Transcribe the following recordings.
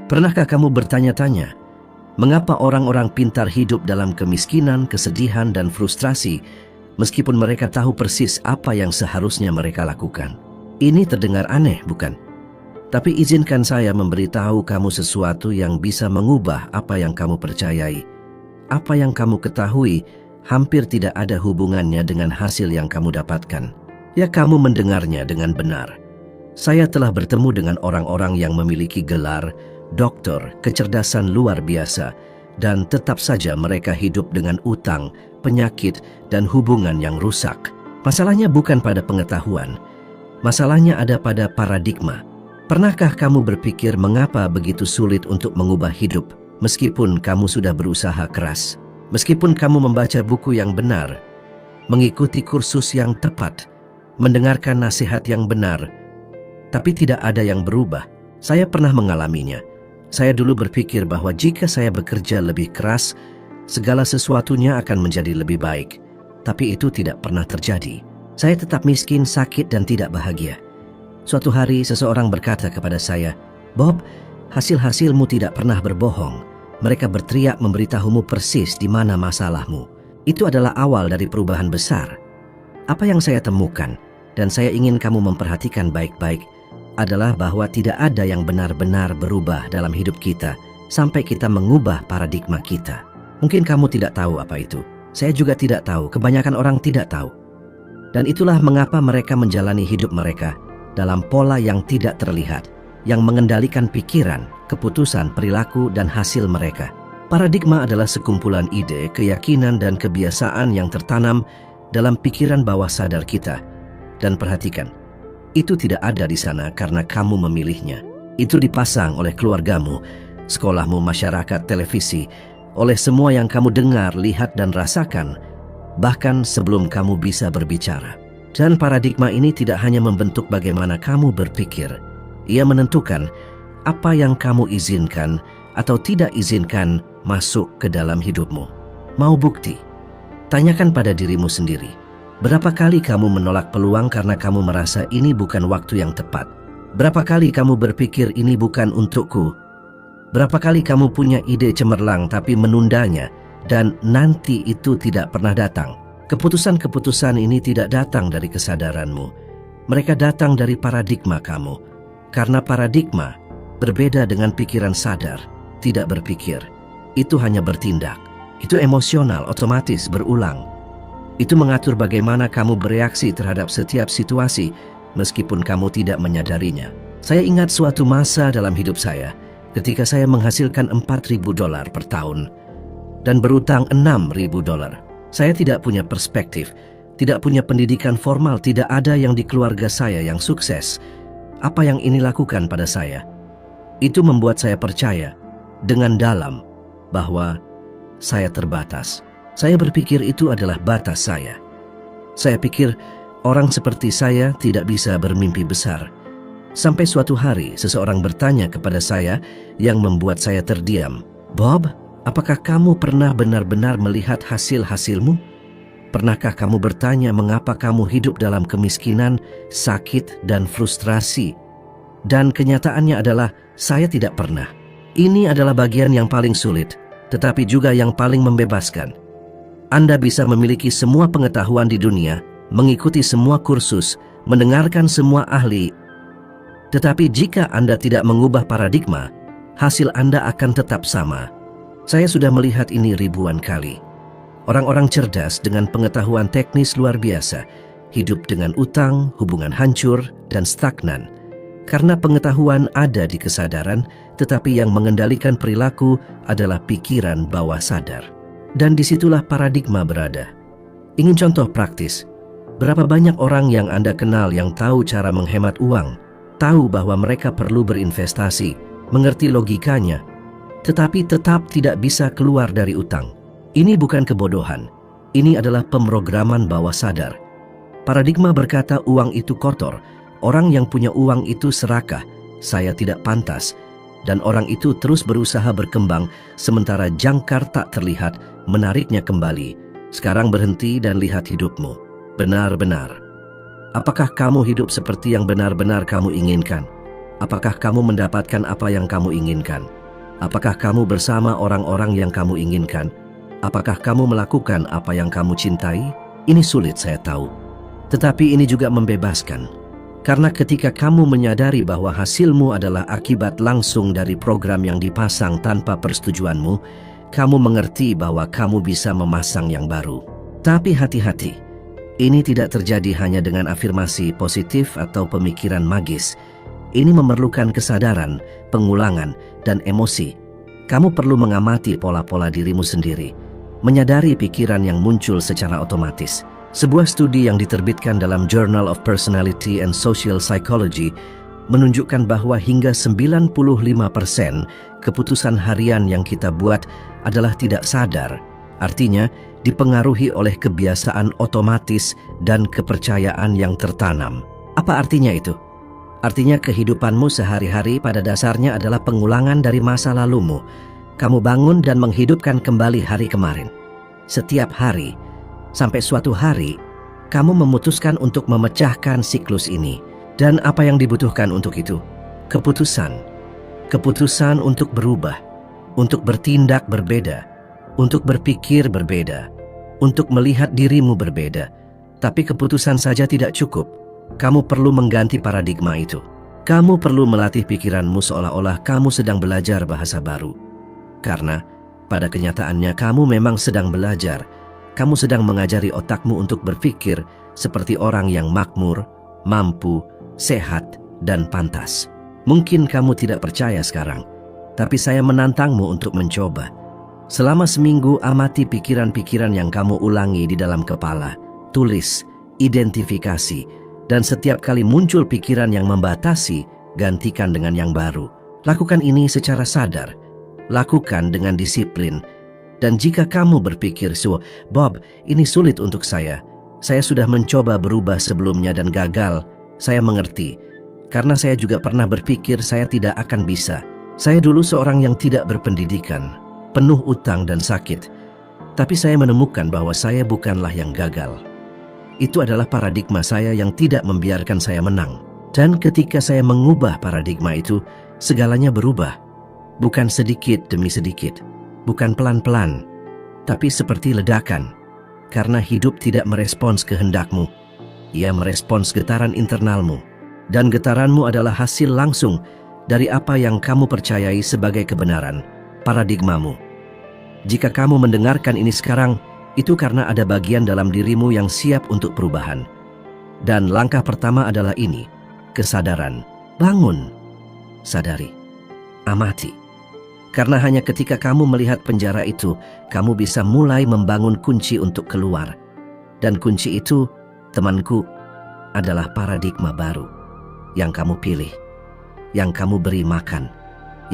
Pernahkah kamu bertanya-tanya, mengapa orang-orang pintar hidup dalam kemiskinan, kesedihan, dan frustrasi, meskipun mereka tahu persis apa yang seharusnya mereka lakukan? Ini terdengar aneh, bukan? Tapi izinkan saya memberitahu kamu sesuatu yang bisa mengubah apa yang kamu percayai. Apa yang kamu ketahui hampir tidak ada hubungannya dengan hasil yang kamu dapatkan. Ya, kamu mendengarnya dengan benar. Saya telah bertemu dengan orang-orang yang memiliki gelar, doktor, kecerdasan luar biasa, dan tetap saja mereka hidup dengan utang, penyakit, dan hubungan yang rusak. Masalahnya bukan pada pengetahuan. Masalahnya ada pada paradigma. Pernahkah kamu berpikir mengapa begitu sulit untuk mengubah hidup, meskipun kamu sudah berusaha keras? Meskipun kamu membaca buku yang benar, mengikuti kursus yang tepat, mendengarkan nasihat yang benar, tapi tidak ada yang berubah. Saya pernah mengalaminya. Saya dulu berpikir bahwa jika saya bekerja lebih keras, segala sesuatunya akan menjadi lebih baik. Tapi itu tidak pernah terjadi. Saya tetap miskin, sakit, dan tidak bahagia. Suatu hari seseorang berkata kepada saya, "Bob, hasil-hasilmu tidak pernah berbohong. Mereka berteriak memberitahumu persis di mana masalahmu." Itu adalah awal dari perubahan besar. Apa yang saya temukan, dan saya ingin kamu memperhatikan baik-baik, adalah bahwa tidak ada yang benar-benar berubah dalam hidup kita sampai kita mengubah paradigma kita. Mungkin kamu tidak tahu apa itu. Saya juga tidak tahu, kebanyakan orang tidak tahu. Dan itulah mengapa mereka menjalani hidup mereka dalam pola yang tidak terlihat, yang mengendalikan pikiran, keputusan, perilaku, dan hasil mereka. Paradigma adalah sekumpulan ide, keyakinan, dan kebiasaan yang tertanam dalam pikiran bawah sadar kita. Dan perhatikan, itu tidak ada di sana karena kamu memilihnya. Itu dipasang oleh keluargamu, sekolahmu, masyarakat, televisi, oleh semua yang kamu dengar, lihat, dan rasakan, bahkan sebelum kamu bisa berbicara. Dan paradigma ini tidak hanya membentuk bagaimana kamu berpikir, ia menentukan apa yang kamu izinkan atau tidak izinkan masuk ke dalam hidupmu. Mau bukti? Tanyakan pada dirimu sendiri. Berapa kali kamu menolak peluang karena kamu merasa ini bukan waktu yang tepat? Berapa kali kamu berpikir ini bukan untukku? Berapa kali kamu punya ide cemerlang tapi menundanya dan nanti itu tidak pernah datang? Keputusan-keputusan ini tidak datang dari kesadaranmu. Mereka datang dari paradigma kamu. Karena paradigma berbeda dengan pikiran sadar, tidak berpikir. Itu hanya bertindak. Itu emosional, otomatis, berulang. Itu mengatur bagaimana kamu bereaksi terhadap setiap situasi, meskipun kamu tidak menyadarinya. Saya ingat suatu masa dalam hidup saya, ketika saya menghasilkan $4.000 per tahun, dan berutang $6.000. Saya tidak punya perspektif, tidak punya pendidikan formal, tidak ada yang di keluarga saya yang sukses. Apa yang ini lakukan pada saya? Itu membuat saya percaya dengan dalam bahwa saya terbatas. Saya berpikir itu adalah batas saya. Saya pikir orang seperti saya tidak bisa bermimpi besar. Sampai suatu hari seseorang bertanya kepada saya yang membuat saya terdiam, "Bob, apakah kamu pernah benar-benar melihat hasil-hasilmu? Pernahkah kamu bertanya mengapa kamu hidup dalam kemiskinan, sakit, dan frustrasi?" Dan kenyataannya adalah saya tidak pernah. Ini adalah bagian yang paling sulit, tetapi juga yang paling membebaskan. Anda bisa memiliki semua pengetahuan di dunia, mengikuti semua kursus, mendengarkan semua ahli. Tetapi jika Anda tidak mengubah paradigma, hasil Anda akan tetap sama. Saya sudah melihat ini ribuan kali. Orang-orang cerdas dengan pengetahuan teknis luar biasa, hidup dengan utang, hubungan hancur, dan stagnan. Karena pengetahuan ada di kesadaran, tetapi yang mengendalikan perilaku adalah pikiran bawah sadar. Dan disitulah paradigma berada. Ingin contoh praktis? Berapa banyak orang yang Anda kenal yang tahu cara menghemat uang, tahu bahwa mereka perlu berinvestasi, mengerti logikanya, tetapi tetap tidak bisa keluar dari utang? Ini bukan kebodohan. Ini adalah pemrograman bawah sadar. Paradigma berkata uang itu kotor, orang yang punya uang itu serakah, saya tidak pantas, dan orang itu terus berusaha berkembang sementara jangkar tak terlihat menariknya kembali. Sekarang berhenti dan lihat hidupmu. Benar-benar. Apakah kamu hidup seperti yang benar-benar kamu inginkan? Apakah kamu mendapatkan apa yang kamu inginkan? Apakah kamu bersama orang-orang yang kamu inginkan? Apakah kamu melakukan apa yang kamu cintai? Ini sulit, saya tahu. Tetapi ini juga membebaskan. Karena ketika kamu menyadari bahwa hasilmu adalah akibat langsung dari program yang dipasang tanpa persetujuanmu, kamu mengerti bahwa kamu bisa memasang yang baru. Tapi hati-hati, ini tidak terjadi hanya dengan afirmasi positif atau pemikiran magis. Ini memerlukan kesadaran, pengulangan, dan emosi. Kamu perlu mengamati pola-pola dirimu sendiri, menyadari pikiran yang muncul secara otomatis. Sebuah studi yang diterbitkan dalam Journal of Personality and Social Psychology menunjukkan bahwa hingga 95% keputusan harian yang kita buat adalah tidak sadar. Artinya, dipengaruhi oleh kebiasaan otomatis dan kepercayaan yang tertanam. Apa artinya itu? Artinya kehidupanmu sehari-hari pada dasarnya adalah pengulangan dari masa lalumu. Kamu bangun dan menghidupkan kembali hari kemarin. Setiap hari, sampai suatu hari, kamu memutuskan untuk memecahkan siklus ini. Dan apa yang dibutuhkan untuk itu? Keputusan. Keputusan untuk berubah, untuk bertindak berbeda, untuk berpikir berbeda, untuk melihat dirimu berbeda. Tapi keputusan saja tidak cukup. Kamu perlu mengganti paradigma itu. Kamu perlu melatih pikiranmu seolah-olah kamu sedang belajar bahasa baru. Karena pada kenyataannya kamu memang sedang belajar. Kamu sedang mengajari otakmu untuk berpikir seperti orang yang makmur, mampu, sehat, dan pantas. Mungkin kamu tidak percaya sekarang, tapi saya menantangmu untuk mencoba. Selama seminggu amati pikiran-pikiran yang kamu ulangi di dalam kepala. Tulis, identifikasi, dan setiap kali muncul pikiran yang membatasi, gantikan dengan yang baru. Lakukan ini secara sadar. Lakukan dengan disiplin. Dan jika kamu berpikir, Bob, ini sulit untuk saya. Saya sudah mencoba berubah sebelumnya dan gagal. Saya mengerti. Karena saya juga pernah berpikir saya tidak akan bisa. Saya dulu seorang yang tidak berpendidikan, penuh utang dan sakit. Tapi saya menemukan bahwa saya bukanlah yang gagal. Itu adalah paradigma saya yang tidak membiarkan saya menang. Dan ketika saya mengubah paradigma itu, segalanya berubah. Bukan sedikit demi sedikit, bukan pelan-pelan, tapi seperti ledakan. Karena hidup tidak merespons kehendakmu, ia merespons getaran internalmu. Dan getaranmu adalah hasil langsung dari apa yang kamu percayai sebagai kebenaran, paradigmamu. Jika kamu mendengarkan ini sekarang, itu karena ada bagian dalam dirimu yang siap untuk perubahan. Dan langkah pertama adalah ini, kesadaran. Bangun, sadari, amati. Karena hanya ketika kamu melihat penjara itu, kamu bisa mulai membangun kunci untuk keluar. Dan kunci itu, temanku, adalah paradigma baru yang kamu pilih, yang kamu beri makan,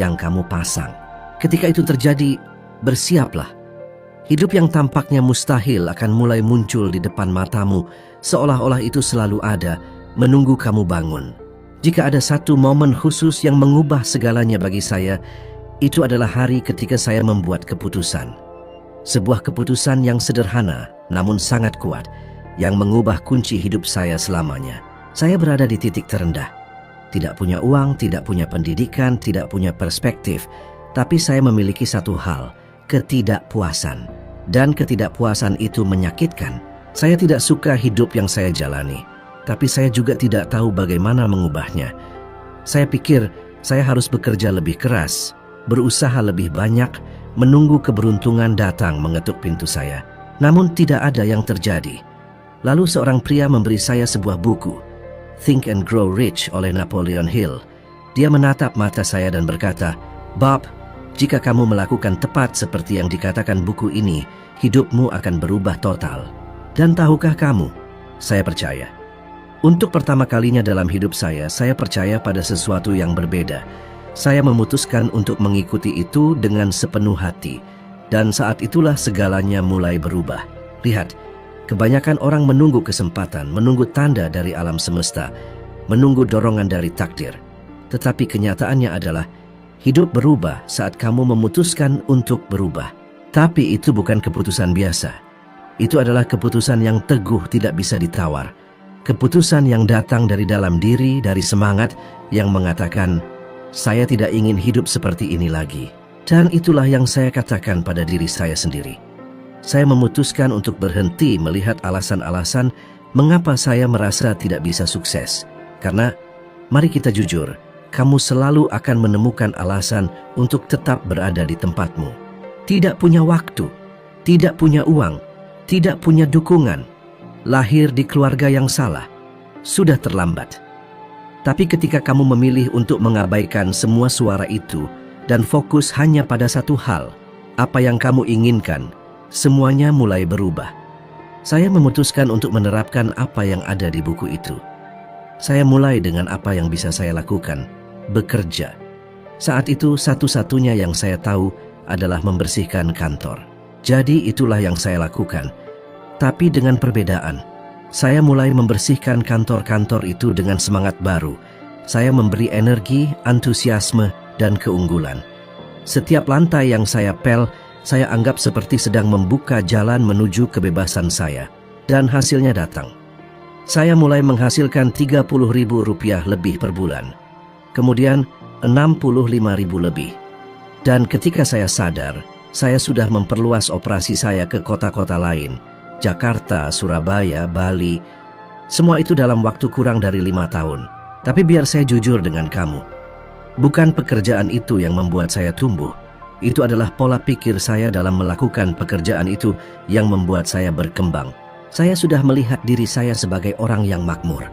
yang kamu pasang. Ketika itu terjadi, bersiaplah. Hidup yang tampaknya mustahil akan mulai muncul di depan matamu, seolah-olah itu selalu ada, menunggu kamu bangun. Jika ada satu momen khusus yang mengubah segalanya bagi saya, itu adalah hari ketika saya membuat keputusan. Sebuah keputusan yang sederhana, namun sangat kuat, yang mengubah kunci hidup saya selamanya. Saya berada di titik terendah. Tidak punya uang, tidak punya pendidikan, tidak punya perspektif, tapi saya memiliki satu hal, ketidakpuasan. Dan ketidakpuasan itu menyakitkan. Saya tidak suka hidup yang saya jalani, tapi saya juga tidak tahu bagaimana mengubahnya. Saya pikir saya harus bekerja lebih keras, berusaha lebih banyak, menunggu keberuntungan datang mengetuk pintu saya. Namun tidak ada yang terjadi. Lalu seorang pria memberi saya sebuah buku, Think and Grow Rich oleh Napoleon Hill. Dia menatap mata saya dan berkata, Bob, jika kamu melakukan tepat seperti yang dikatakan buku ini, hidupmu akan berubah total. Dan tahukah kamu, saya percaya. Untuk pertama kalinya dalam hidup saya percaya pada sesuatu yang berbeda. Saya memutuskan untuk mengikuti itu dengan sepenuh hati. Dan saat itulah segalanya mulai berubah. Lihat, kebanyakan orang menunggu kesempatan, menunggu tanda dari alam semesta, menunggu dorongan dari takdir. Tetapi kenyataannya adalah, hidup berubah saat kamu memutuskan untuk berubah. Tapi itu bukan keputusan biasa. Itu adalah keputusan yang teguh, tidak bisa ditawar. Keputusan yang datang dari dalam diri, dari semangat yang mengatakan, saya tidak ingin hidup seperti ini lagi. Dan itulah yang saya katakan pada diri saya sendiri. Saya memutuskan untuk berhenti melihat alasan-alasan mengapa saya merasa tidak bisa sukses. Karena, mari kita jujur, kamu selalu akan menemukan alasan untuk tetap berada di tempatmu. Tidak punya waktu, tidak punya uang, tidak punya dukungan, lahir di keluarga yang salah, sudah terlambat. Tapi ketika kamu memilih untuk mengabaikan semua suara itu dan fokus hanya pada satu hal, apa yang kamu inginkan, semuanya mulai berubah. Saya memutuskan untuk menerapkan apa yang ada di buku itu. Saya mulai dengan apa yang bisa saya lakukan, bekerja. Saat itu satu-satunya yang saya tahu adalah membersihkan kantor. Jadi itulah yang saya lakukan. Tapi dengan perbedaan, saya mulai membersihkan kantor-kantor itu dengan semangat baru. Saya memberi energi, antusiasme, dan keunggulan. Setiap lantai yang saya pel, saya anggap seperti sedang membuka jalan menuju kebebasan saya. Dan hasilnya datang. Saya mulai menghasilkan Rp30.000 lebih per bulan. Kemudian Rp65.000 lebih. Dan ketika saya sadar, saya sudah memperluas operasi saya ke kota-kota lain. Jakarta, Surabaya, Bali. Semua itu dalam waktu kurang dari 5 tahun. Tapi biar saya jujur dengan kamu. Bukan pekerjaan itu yang membuat saya tumbuh. Itu adalah pola pikir saya dalam melakukan pekerjaan itu yang membuat saya berkembang. Saya sudah melihat diri saya sebagai orang yang makmur.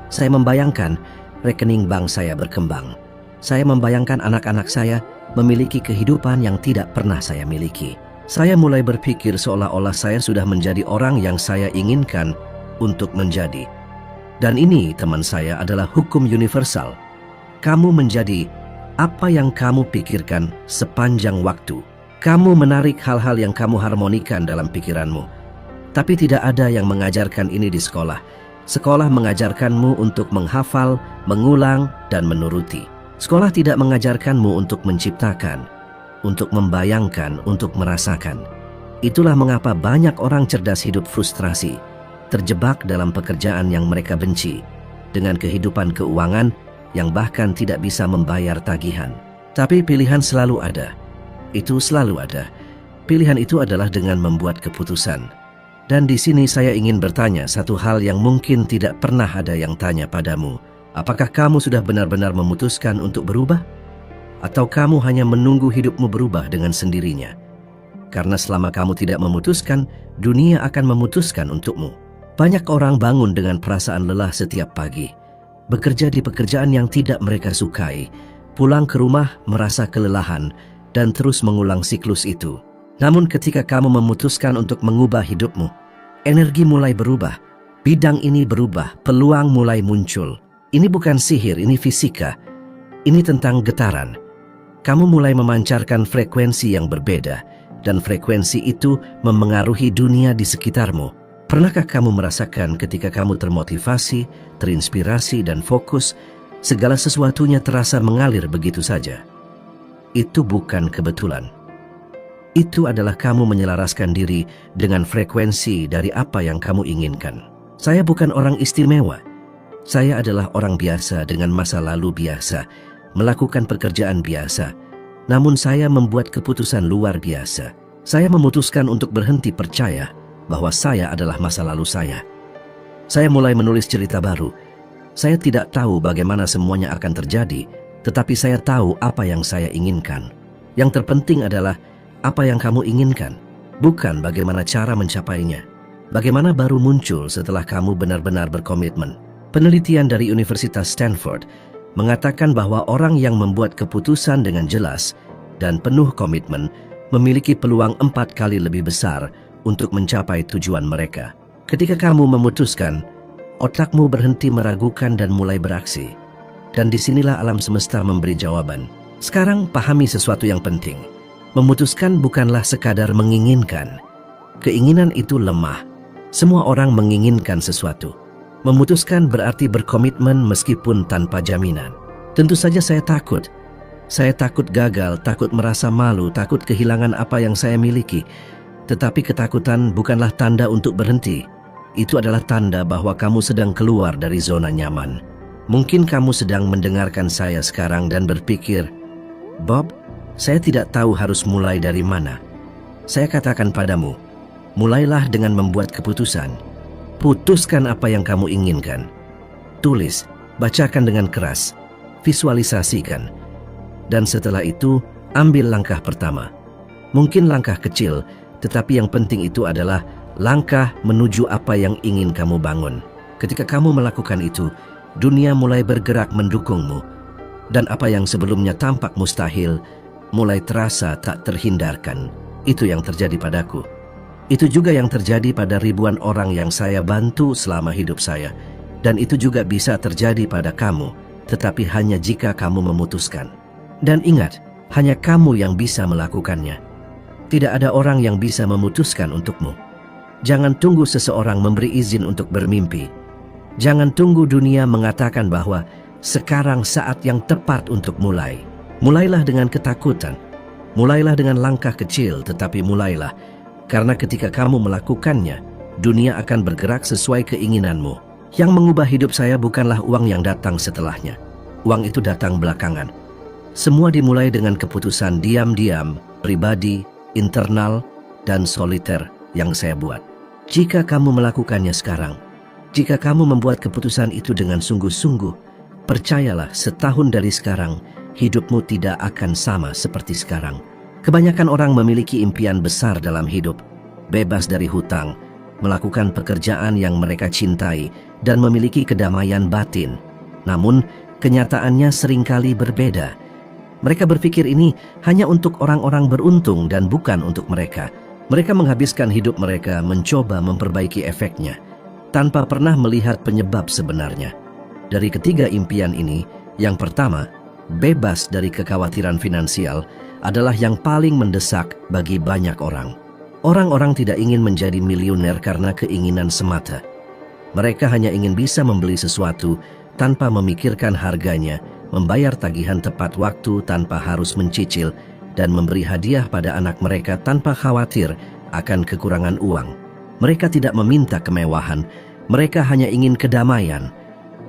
Saya membayangkan rekening bank saya berkembang. Saya membayangkan anak-anak saya memiliki kehidupan yang tidak pernah saya miliki. Saya mulai berpikir seolah-olah saya sudah menjadi orang yang saya inginkan untuk menjadi. Dan ini, teman saya, adalah hukum universal. Kamu menjadi apa yang kamu pikirkan sepanjang waktu. Kamu menarik hal-hal yang kamu harmonikan dalam pikiranmu. Tapi tidak ada yang mengajarkan ini di sekolah. Sekolah mengajarkanmu untuk menghafal, mengulang, dan menuruti. Sekolah tidak mengajarkanmu untuk menciptakan, untuk membayangkan, untuk merasakan. Itulah mengapa banyak orang cerdas hidup frustrasi, terjebak dalam pekerjaan yang mereka benci, dengan kehidupan keuangan yang bahkan tidak bisa membayar tagihan. Tapi pilihan selalu ada. Itu selalu ada. Pilihan itu adalah dengan membuat keputusan. Dan di sini saya ingin bertanya satu hal yang mungkin tidak pernah ada yang tanya padamu. Apakah kamu sudah benar-benar memutuskan untuk berubah? Atau kamu hanya menunggu hidupmu berubah dengan sendirinya? Karena selama kamu tidak memutuskan, dunia akan memutuskan untukmu. Banyak orang bangun dengan perasaan lelah setiap pagi. Bekerja di pekerjaan yang tidak mereka sukai. Pulang ke rumah merasa kelelahan dan terus mengulang siklus itu. Namun ketika kamu memutuskan untuk mengubah hidupmu, energi mulai berubah. Bidang ini berubah, peluang mulai muncul. Ini bukan sihir, ini fisika. Ini tentang getaran. Kamu mulai memancarkan frekuensi yang berbeda, dan frekuensi itu memengaruhi dunia di sekitarmu. Pernahkah kamu merasakan ketika kamu termotivasi, terinspirasi, dan fokus, segala sesuatunya terasa mengalir begitu saja? Itu bukan kebetulan. Itu adalah kamu menyelaraskan diri dengan frekuensi dari apa yang kamu inginkan. Saya bukan orang istimewa. Saya adalah orang biasa dengan masa lalu biasa, melakukan pekerjaan biasa. Namun saya membuat keputusan luar biasa. Saya memutuskan untuk berhenti percaya bahwa saya adalah masa lalu saya. Saya mulai menulis cerita baru. Saya tidak tahu bagaimana semuanya akan terjadi, tetapi saya tahu apa yang saya inginkan. Yang terpenting adalah apa yang kamu inginkan, bukan bagaimana cara mencapainya. Bagaimana baru muncul setelah kamu benar-benar berkomitmen. Penelitian dari Universitas Stanford mengatakan bahwa orang yang membuat keputusan dengan jelas dan penuh komitmen memiliki peluang 4 kali lebih besar untuk mencapai tujuan mereka. Ketika kamu memutuskan, otakmu berhenti meragukan dan mulai beraksi. Dan disinilah alam semesta memberi jawaban. Sekarang pahami sesuatu yang penting. Memutuskan bukanlah sekadar menginginkan. Keinginan itu lemah. Semua orang menginginkan sesuatu. Memutuskan berarti berkomitmen meskipun tanpa jaminan. Tentu saja saya takut. Saya takut gagal, takut merasa malu, takut kehilangan apa yang saya miliki. Tetapi ketakutan bukanlah tanda untuk berhenti. itu adalah tanda bahwa kamu sedang keluar dari zona nyaman. Mungkin kamu sedang mendengarkan saya sekarang dan berpikir, Bob, saya tidak tahu harus mulai dari mana. Saya katakan padamu, mulailah dengan membuat keputusan. Putuskan apa yang kamu inginkan. Tulis, bacakan dengan keras, visualisasikan. Dan setelah itu, ambil langkah pertama. Mungkin langkah kecil, tetapi yang penting itu adalah langkah menuju apa yang ingin kamu bangun. Ketika kamu melakukan itu, dunia mulai bergerak mendukungmu. Dan apa yang sebelumnya tampak mustahil, mulai terasa tak terhindarkan. Itu yang terjadi padaku. Itu juga yang terjadi pada ribuan orang yang saya bantu selama hidup saya. Dan itu juga bisa terjadi pada kamu, tetapi hanya jika kamu memutuskan. Dan ingat, hanya kamu yang bisa melakukannya. Tidak ada orang yang bisa memutuskan untukmu. Jangan tunggu seseorang memberi izin untuk bermimpi. Jangan tunggu dunia mengatakan bahwa sekarang saat yang tepat untuk mulai. Mulailah dengan ketakutan. Mulailah dengan langkah kecil, tetapi mulailah. Karena ketika kamu melakukannya, dunia akan bergerak sesuai keinginanmu. Yang mengubah hidup saya bukanlah uang yang datang setelahnya. Uang itu datang belakangan. Semua dimulai dengan keputusan diam-diam, pribadi, internal, dan soliter yang saya buat. Jika kamu melakukannya sekarang, jika kamu membuat keputusan itu dengan sungguh-sungguh, percayalah setahun dari sekarang, hidupmu tidak akan sama seperti sekarang. Kebanyakan orang memiliki impian besar dalam hidup, bebas dari hutang, melakukan pekerjaan yang mereka cintai, dan memiliki kedamaian batin. Namun, kenyataannya seringkali berbeda. Mereka berpikir ini hanya untuk orang-orang beruntung dan bukan untuk mereka. Mereka menghabiskan hidup mereka mencoba memperbaiki efeknya, tanpa pernah melihat penyebab sebenarnya. Dari ketiga impian ini, yang pertama, bebas dari kekhawatiran finansial, adalah yang paling mendesak bagi banyak orang. Orang-orang tidak ingin menjadi miliuner karena keinginan semata. Mereka hanya ingin bisa membeli sesuatu tanpa memikirkan harganya, membayar tagihan tepat waktu tanpa harus mencicil, dan memberi hadiah pada anak mereka tanpa khawatir akan kekurangan uang. Mereka tidak meminta kemewahan, mereka hanya ingin kedamaian.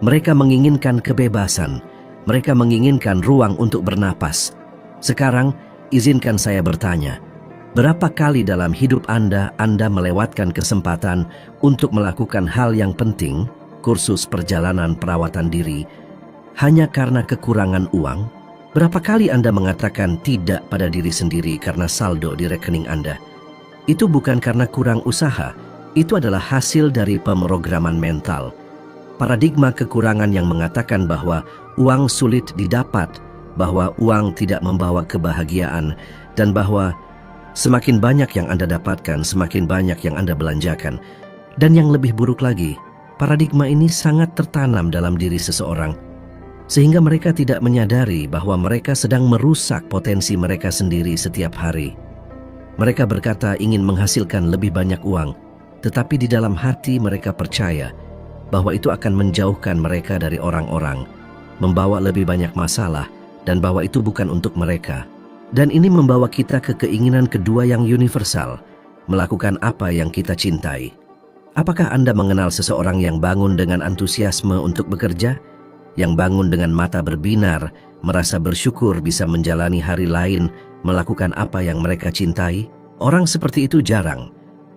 Mereka menginginkan kebebasan, mereka menginginkan ruang untuk bernapas. Sekarang, izinkan saya bertanya, berapa kali dalam hidup Anda melewatkan kesempatan untuk melakukan hal yang penting, kursus perjalanan perawatan diri, hanya karena kekurangan uang? Berapa kali Anda mengatakan tidak pada diri sendiri karena saldo di rekening Anda? Itu bukan karena kurang usaha, itu adalah hasil dari pemrograman mental. Paradigma kekurangan yang mengatakan bahwa uang sulit didapat, bahwa uang tidak membawa kebahagiaan, dan bahwa semakin banyak yang Anda dapatkan, semakin banyak yang Anda belanjakan. Dan yang lebih buruk lagi, paradigma ini sangat tertanam dalam diri seseorang, sehingga mereka tidak menyadari bahwa mereka sedang merusak potensi mereka sendiri setiap hari. Mereka berkata ingin menghasilkan lebih banyak uang, tetapi di dalam hati mereka percaya bahwa itu akan menjauhkan mereka dari orang-orang, membawa lebih banyak masalah, dan bahwa itu bukan untuk mereka. Dan ini membawa kita ke keinginan kedua yang universal, melakukan apa yang kita cintai. Apakah Anda mengenal seseorang yang bangun dengan antusiasme untuk bekerja? Yang bangun dengan mata berbinar, merasa bersyukur bisa menjalani hari lain, melakukan apa yang mereka cintai? Orang seperti itu jarang.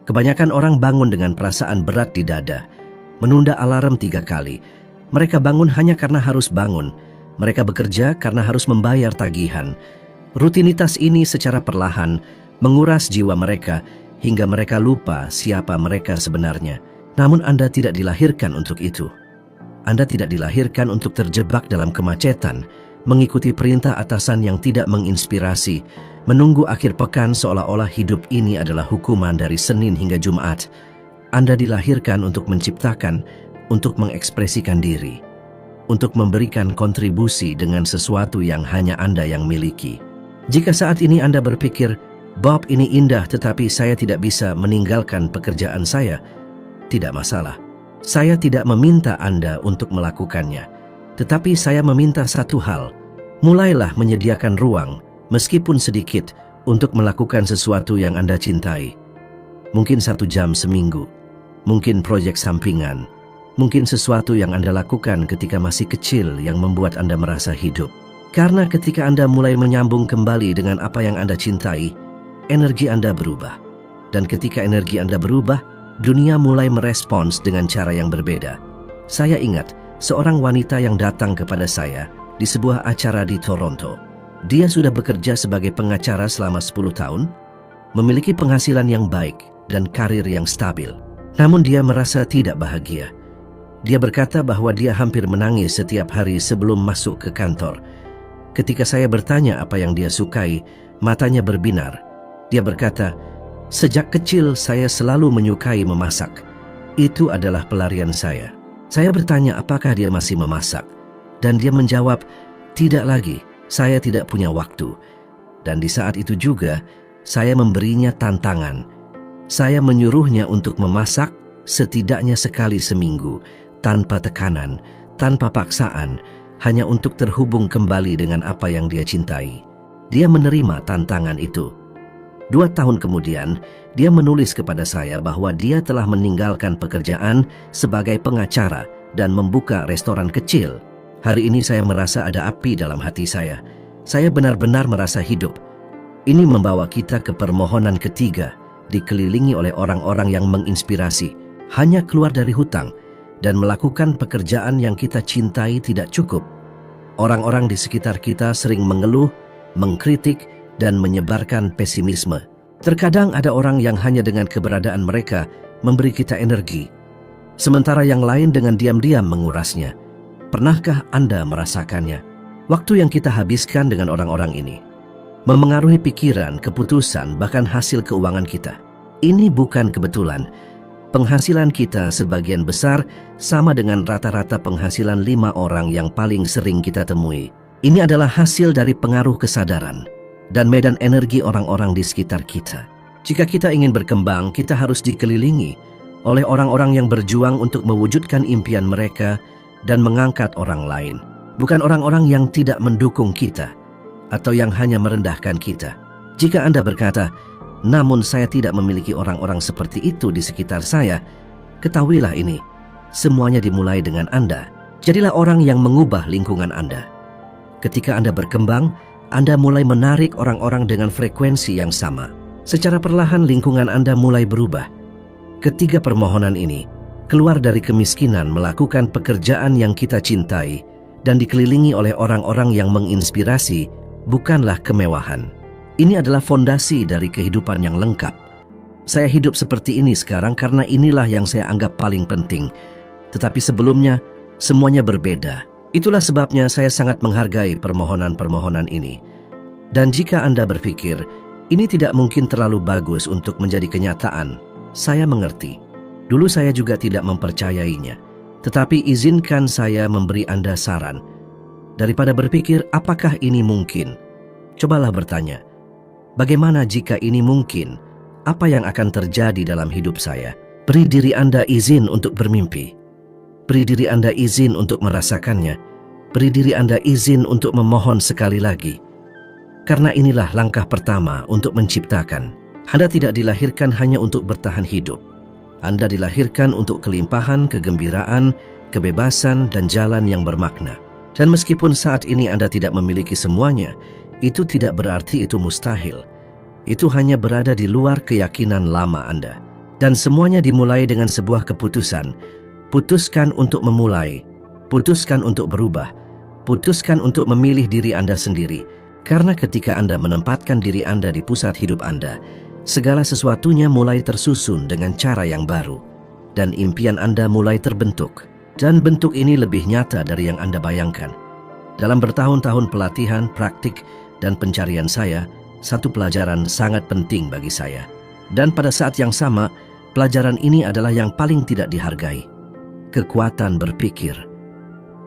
Kebanyakan orang bangun dengan perasaan berat di dada, menunda alarm 3 kali. Mereka bangun hanya karena harus bangun. Mereka bekerja karena harus membayar tagihan. Rutinitas ini secara perlahan menguras jiwa mereka hingga mereka lupa siapa mereka sebenarnya. Namun Anda tidak dilahirkan untuk itu. Anda tidak dilahirkan untuk terjebak dalam kemacetan, mengikuti perintah atasan yang tidak menginspirasi, menunggu akhir pekan seolah-olah hidup ini adalah hukuman dari Senin hingga Jumat. Anda dilahirkan untuk menciptakan, untuk mengekspresikan diri, untuk memberikan kontribusi dengan sesuatu yang hanya Anda yang miliki. Jika saat ini Anda berpikir, Bob, ini indah tetapi saya tidak bisa meninggalkan pekerjaan saya, tidak masalah. Saya tidak meminta Anda untuk melakukannya, tetapi saya meminta satu hal. Mulailah menyediakan ruang, meskipun sedikit, untuk melakukan sesuatu yang Anda cintai. Mungkin 1 jam seminggu, Mungkin proyek sampingan, mungkin sesuatu yang Anda lakukan ketika masih kecil yang membuat Anda merasa hidup. Karena ketika Anda mulai menyambung kembali dengan apa yang Anda cintai, energi Anda berubah. Dan ketika energi Anda berubah, dunia mulai merespons dengan cara yang berbeda. Saya ingat seorang wanita yang datang kepada saya di sebuah acara di Toronto. Dia sudah bekerja sebagai pengacara selama 10 tahun, memiliki penghasilan yang baik dan karir yang stabil. Namun dia merasa tidak bahagia. Dia berkata bahwa dia hampir menangis setiap hari sebelum masuk ke kantor. Ketika saya bertanya apa yang dia sukai, matanya berbinar. Dia berkata, "Sejak kecil saya selalu menyukai memasak. Itu adalah pelarian saya." Saya bertanya apakah dia masih memasak. Dan dia menjawab, "Tidak lagi, saya tidak punya waktu." Dan di saat itu juga, saya memberinya tantangan. Saya menyuruhnya untuk memasak setidaknya sekali seminggu, tanpa tekanan, tanpa paksaan, hanya untuk terhubung kembali dengan apa yang dia cintai. Dia menerima tantangan itu. 2 tahun kemudian, dia menulis kepada saya bahwa dia telah meninggalkan pekerjaan sebagai pengacara dan membuka restoran kecil. Hari ini saya merasa ada api dalam hati saya. Saya benar-benar merasa hidup. Ini membawa kita ke permohonan ketiga, dikelilingi oleh orang-orang yang menginspirasi. Hanya keluar dari hutang dan melakukan pekerjaan yang kita cintai tidak cukup. Orang-orang di sekitar kita sering mengeluh, mengkritik, dan menyebarkan pesimisme. Terkadang ada orang yang hanya dengan keberadaan mereka memberi kita energi, sementara yang lain dengan diam-diam mengurasnya. Pernahkah Anda merasakannya? Waktu yang kita habiskan dengan orang-orang ini memengaruhi pikiran, keputusan, bahkan hasil keuangan kita. Ini bukan kebetulan. Penghasilan kita sebagian besar sama dengan rata-rata penghasilan 5 orang yang paling sering kita temui. Ini adalah hasil dari pengaruh kesadaran dan medan energi orang-orang di sekitar kita. Jika kita ingin berkembang, kita harus dikelilingi oleh orang-orang yang berjuang untuk mewujudkan impian mereka dan mengangkat orang lain. Bukan orang-orang yang tidak mendukung kita atau yang hanya merendahkan kita. Jika Anda berkata, "Namun saya tidak memiliki orang-orang seperti itu di sekitar saya," ketahuilah ini, semuanya dimulai dengan Anda. Jadilah orang yang mengubah lingkungan Anda. Ketika Anda berkembang, Anda mulai menarik orang-orang dengan frekuensi yang sama. Secara perlahan lingkungan Anda mulai berubah. Ketiga permohonan ini, keluar dari kemiskinan, melakukan pekerjaan yang kita cintai, dan dikelilingi oleh orang-orang yang menginspirasi, bukanlah kemewahan. Ini adalah fondasi dari kehidupan yang lengkap. Saya hidup seperti ini sekarang karena inilah yang saya anggap paling penting. Tetapi sebelumnya, semuanya berbeda. Itulah sebabnya saya sangat menghargai permohonan-permohonan ini. Dan jika Anda berpikir, ini tidak mungkin terlalu bagus untuk menjadi kenyataan, saya mengerti. Dulu saya juga tidak mempercayainya. Tetapi izinkan saya memberi Anda saran. Daripada berpikir, apakah ini mungkin? Cobalah bertanya, bagaimana jika ini mungkin? Apa yang akan terjadi dalam hidup saya? Beri diri Anda izin untuk bermimpi. Beri diri Anda izin untuk merasakannya. Beri diri Anda izin untuk memohon sekali lagi. Karena inilah langkah pertama untuk menciptakan. Anda tidak dilahirkan hanya untuk bertahan hidup. Anda dilahirkan untuk kelimpahan, kegembiraan, kebebasan, dan jalan yang bermakna. Dan meskipun saat ini Anda tidak memiliki semuanya, itu tidak berarti itu mustahil. Itu hanya berada di luar keyakinan lama Anda. Dan semuanya dimulai dengan sebuah keputusan. Putuskan untuk memulai. Putuskan untuk berubah. Putuskan untuk memilih diri Anda sendiri. Karena ketika Anda menempatkan diri Anda di pusat hidup Anda, segala sesuatunya mulai tersusun dengan cara yang baru. Dan impian Anda mulai terbentuk. Dan bentuk ini lebih nyata dari yang Anda bayangkan. Dalam bertahun-tahun pelatihan, praktik, dan pencarian saya, satu pelajaran sangat penting bagi saya. Dan pada saat yang sama, pelajaran ini adalah yang paling tidak dihargai. Kekuatan berpikir.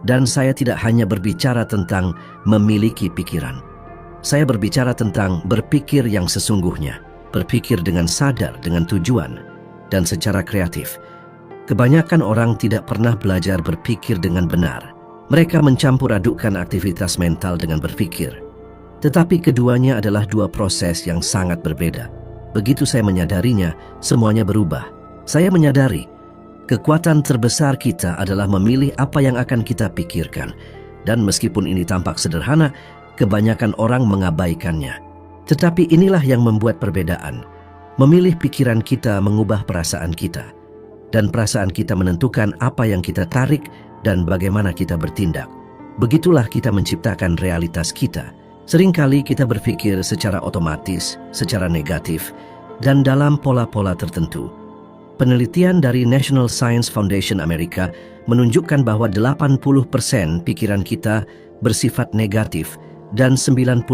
Dan saya tidak hanya berbicara tentang memiliki pikiran. Saya berbicara tentang berpikir yang sesungguhnya. Berpikir dengan sadar, dengan tujuan, dan secara kreatif. Kebanyakan orang tidak pernah belajar berpikir dengan benar. Mereka mencampur adukkan aktivitas mental dengan berpikir. Tetapi keduanya adalah dua proses yang sangat berbeda. Begitu saya menyadarinya, semuanya berubah. Saya menyadari Kekuatan terbesar kita adalah memilih apa yang akan kita pikirkan. Dan meskipun ini tampak sederhana, kebanyakan orang mengabaikannya. Tetapi inilah yang membuat perbedaan. Memilih pikiran kita mengubah perasaan kita. Dan perasaan kita menentukan apa yang kita tarik dan bagaimana kita bertindak. Begitulah kita menciptakan realitas kita. Seringkali kita berpikir secara otomatis, secara negatif, dan dalam pola-pola tertentu. Penelitian dari National Science Foundation Amerika menunjukkan bahwa 80% pikiran kita bersifat negatif dan 95%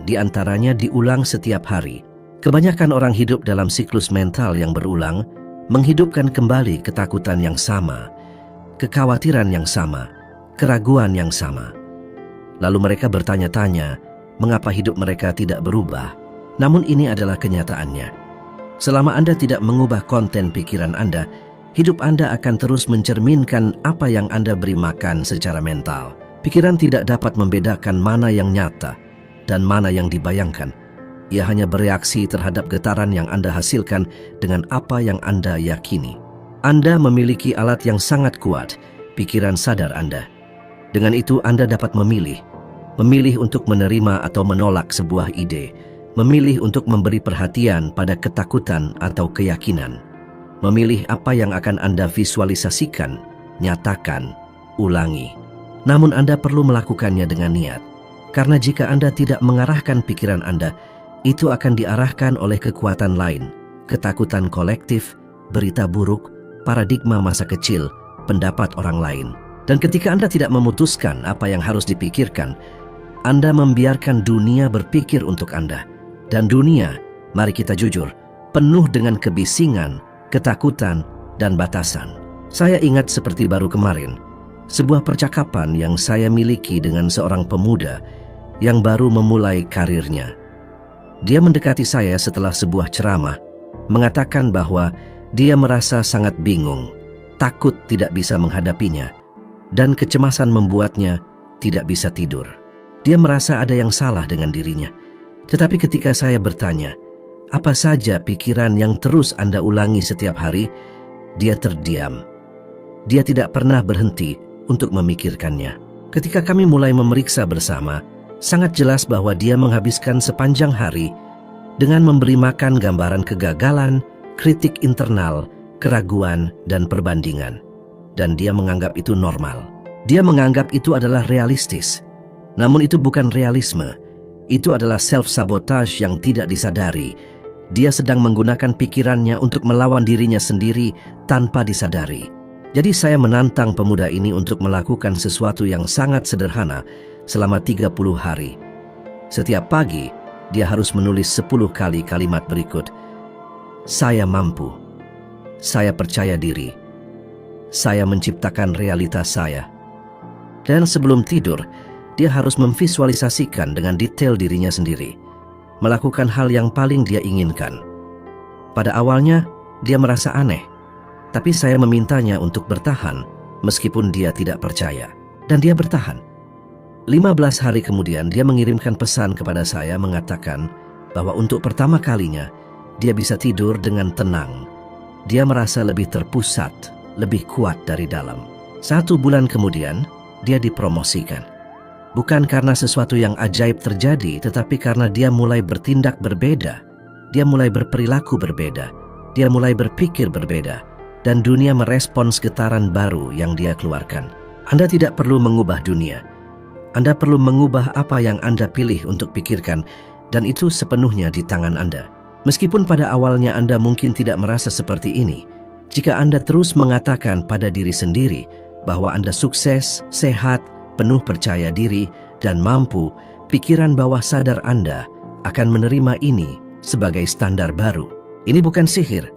diantaranya diulang setiap hari. Kebanyakan orang hidup dalam siklus mental yang berulang, menghidupkan kembali ketakutan yang sama, kekhawatiran yang sama, keraguan yang sama. Lalu mereka bertanya-tanya, mengapa hidup mereka tidak berubah? Namun ini adalah kenyataannya. Selama Anda tidak mengubah konten pikiran Anda, hidup Anda akan terus mencerminkan apa yang Anda beri makan secara mental. Pikiran tidak dapat membedakan mana yang nyata dan mana yang dibayangkan. Ia hanya bereaksi terhadap getaran yang Anda hasilkan dengan apa yang Anda yakini. Anda memiliki alat yang sangat kuat, pikiran sadar Anda. Dengan itu Anda dapat memilih untuk menerima atau menolak sebuah ide, memilih untuk memberi perhatian pada ketakutan atau keyakinan, memilih apa yang akan Anda visualisasikan, nyatakan, ulangi. Namun Anda perlu melakukannya dengan niat, karena jika Anda tidak mengarahkan pikiran Anda, itu akan diarahkan oleh kekuatan lain, ketakutan kolektif, berita buruk, paradigma masa kecil, pendapat orang lain. Dan ketika Anda tidak memutuskan apa yang harus dipikirkan, Anda membiarkan dunia berpikir untuk Anda. Dan dunia, mari kita jujur, penuh dengan kebisingan, ketakutan, dan batasan. Saya ingat seperti baru kemarin, sebuah percakapan yang saya miliki dengan seorang pemuda yang baru memulai karirnya. Dia mendekati saya setelah sebuah ceramah, mengatakan bahwa dia merasa sangat bingung, takut tidak bisa menghadapinya, dan kecemasan membuatnya tidak bisa tidur. Dia merasa ada yang salah dengan dirinya. Tetapi ketika saya bertanya, apa saja pikiran yang terus Anda ulangi setiap hari, dia terdiam. Dia tidak pernah berhenti untuk memikirkannya. Ketika kami mulai memeriksa bersama, sangat jelas bahwa dia menghabiskan sepanjang hari dengan memberi makan gambaran kegagalan, kritik internal, keraguan, dan perbandingan. Dan dia menganggap itu normal. Dia menganggap itu adalah realistis. Namun itu bukan realisme. Itu adalah self-sabotage yang tidak disadari. Dia sedang menggunakan pikirannya untuk melawan dirinya sendiri tanpa disadari. Jadi saya menantang pemuda ini untuk melakukan sesuatu yang sangat sederhana selama 30 hari. Setiap pagi, dia harus menulis 10 kali kalimat berikut. Saya mampu. Saya percaya diri. Saya menciptakan realitas saya. Dan sebelum tidur, dia harus memvisualisasikan dengan detail dirinya sendiri, melakukan hal yang paling dia inginkan. Pada awalnya, dia merasa aneh, tapi saya memintanya untuk bertahan meskipun dia tidak percaya. Dan dia bertahan. 15 hari kemudian, dia mengirimkan pesan kepada saya mengatakan bahwa untuk pertama kalinya, dia bisa tidur dengan tenang. Dia merasa lebih terpusat, lebih kuat dari dalam. 1 bulan kemudian, dia dipromosikan. Bukan karena sesuatu yang ajaib terjadi, tetapi karena dia mulai bertindak berbeda. Dia mulai berperilaku berbeda. Dia mulai berpikir berbeda. Dan dunia merespons getaran baru yang dia keluarkan. Anda tidak perlu mengubah dunia. Anda perlu mengubah apa yang Anda pilih untuk pikirkan, dan itu sepenuhnya di tangan Anda. Meskipun pada awalnya Anda mungkin tidak merasa seperti ini, jika Anda terus mengatakan pada diri sendiri bahwa Anda sukses, sehat, penuh percaya diri, dan mampu, pikiran bawah sadar Anda akan menerima ini sebagai standar baru. Ini bukan sihir.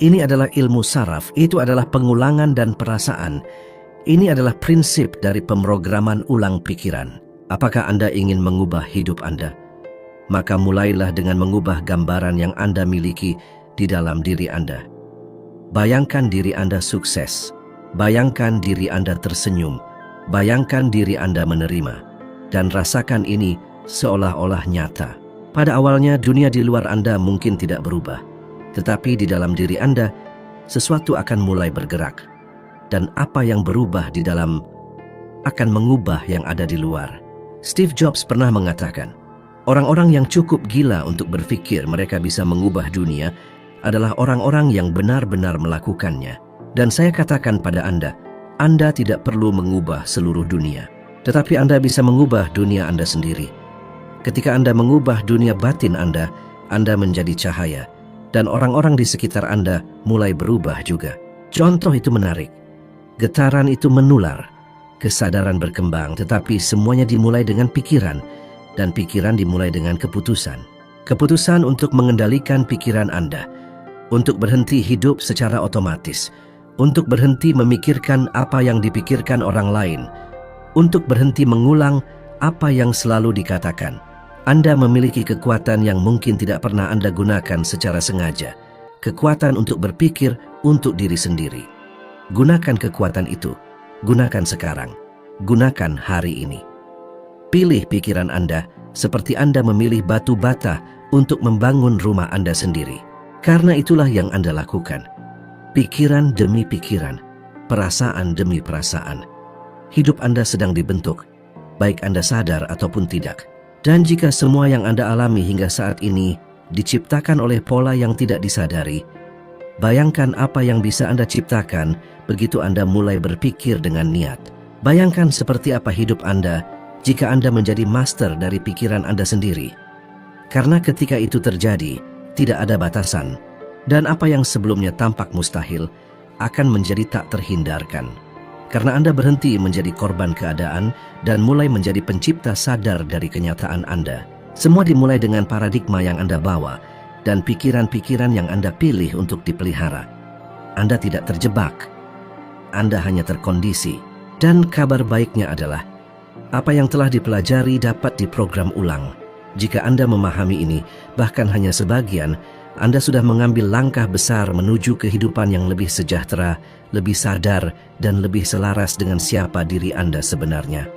Ini adalah ilmu saraf. Itu adalah pengulangan dan perasaan. Ini adalah prinsip dari pemrograman ulang pikiran. Apakah Anda ingin mengubah hidup Anda? Maka mulailah dengan mengubah gambaran yang Anda miliki di dalam diri Anda. Bayangkan diri Anda sukses. Bayangkan diri Anda tersenyum. Bayangkan diri Anda menerima, dan rasakan ini seolah-olah nyata. Pada awalnya dunia di luar Anda mungkin tidak berubah, tetapi di dalam diri Anda, sesuatu akan mulai bergerak. Dan apa yang berubah di dalam akan mengubah yang ada di luar. Steve Jobs pernah mengatakan, orang-orang yang cukup gila untuk berpikir mereka bisa mengubah dunia adalah orang-orang yang benar-benar melakukannya. Dan saya katakan pada Anda tidak perlu mengubah seluruh dunia, tetapi Anda bisa mengubah dunia Anda sendiri. Ketika Anda mengubah dunia batin Anda menjadi cahaya, dan orang-orang di sekitar Anda mulai berubah juga. Contoh itu menarik. Getaran itu menular, kesadaran berkembang, tetapi semuanya dimulai dengan pikiran, dan pikiran dimulai dengan keputusan. Keputusan untuk mengendalikan pikiran Anda, untuk berhenti hidup secara otomatis, untuk berhenti memikirkan apa yang dipikirkan orang lain, untuk berhenti mengulang apa yang selalu dikatakan. Anda memiliki kekuatan yang mungkin tidak pernah Anda gunakan secara sengaja, kekuatan untuk berpikir untuk diri sendiri. Gunakan kekuatan itu, gunakan sekarang, gunakan hari ini. Pilih pikiran Anda seperti Anda memilih batu bata untuk membangun rumah Anda sendiri. Karena itulah yang Anda lakukan. Pikiran demi pikiran, perasaan demi perasaan. Hidup Anda sedang dibentuk, baik Anda sadar ataupun tidak. Dan jika semua yang Anda alami hingga saat ini diciptakan oleh pola yang tidak disadari, bayangkan apa yang bisa Anda ciptakan begitu Anda mulai berpikir dengan niat. Bayangkan seperti apa hidup Anda jika Anda menjadi master dari pikiran Anda sendiri. Karena ketika itu terjadi, tidak ada batasan, dan apa yang sebelumnya tampak mustahil akan menjadi tak terhindarkan. Karena Anda berhenti menjadi korban keadaan dan mulai menjadi pencipta sadar dari kenyataan Anda. Semua dimulai dengan paradigma yang Anda bawa dan pikiran-pikiran yang Anda pilih untuk dipelihara. Anda tidak terjebak, Anda hanya terkondisi. Dan kabar baiknya adalah, apa yang telah dipelajari dapat diprogram ulang. Jika Anda memahami ini, bahkan hanya sebagian, Anda sudah mengambil langkah besar menuju kehidupan yang lebih sejahtera, lebih sadar, dan lebih selaras dengan siapa diri Anda sebenarnya.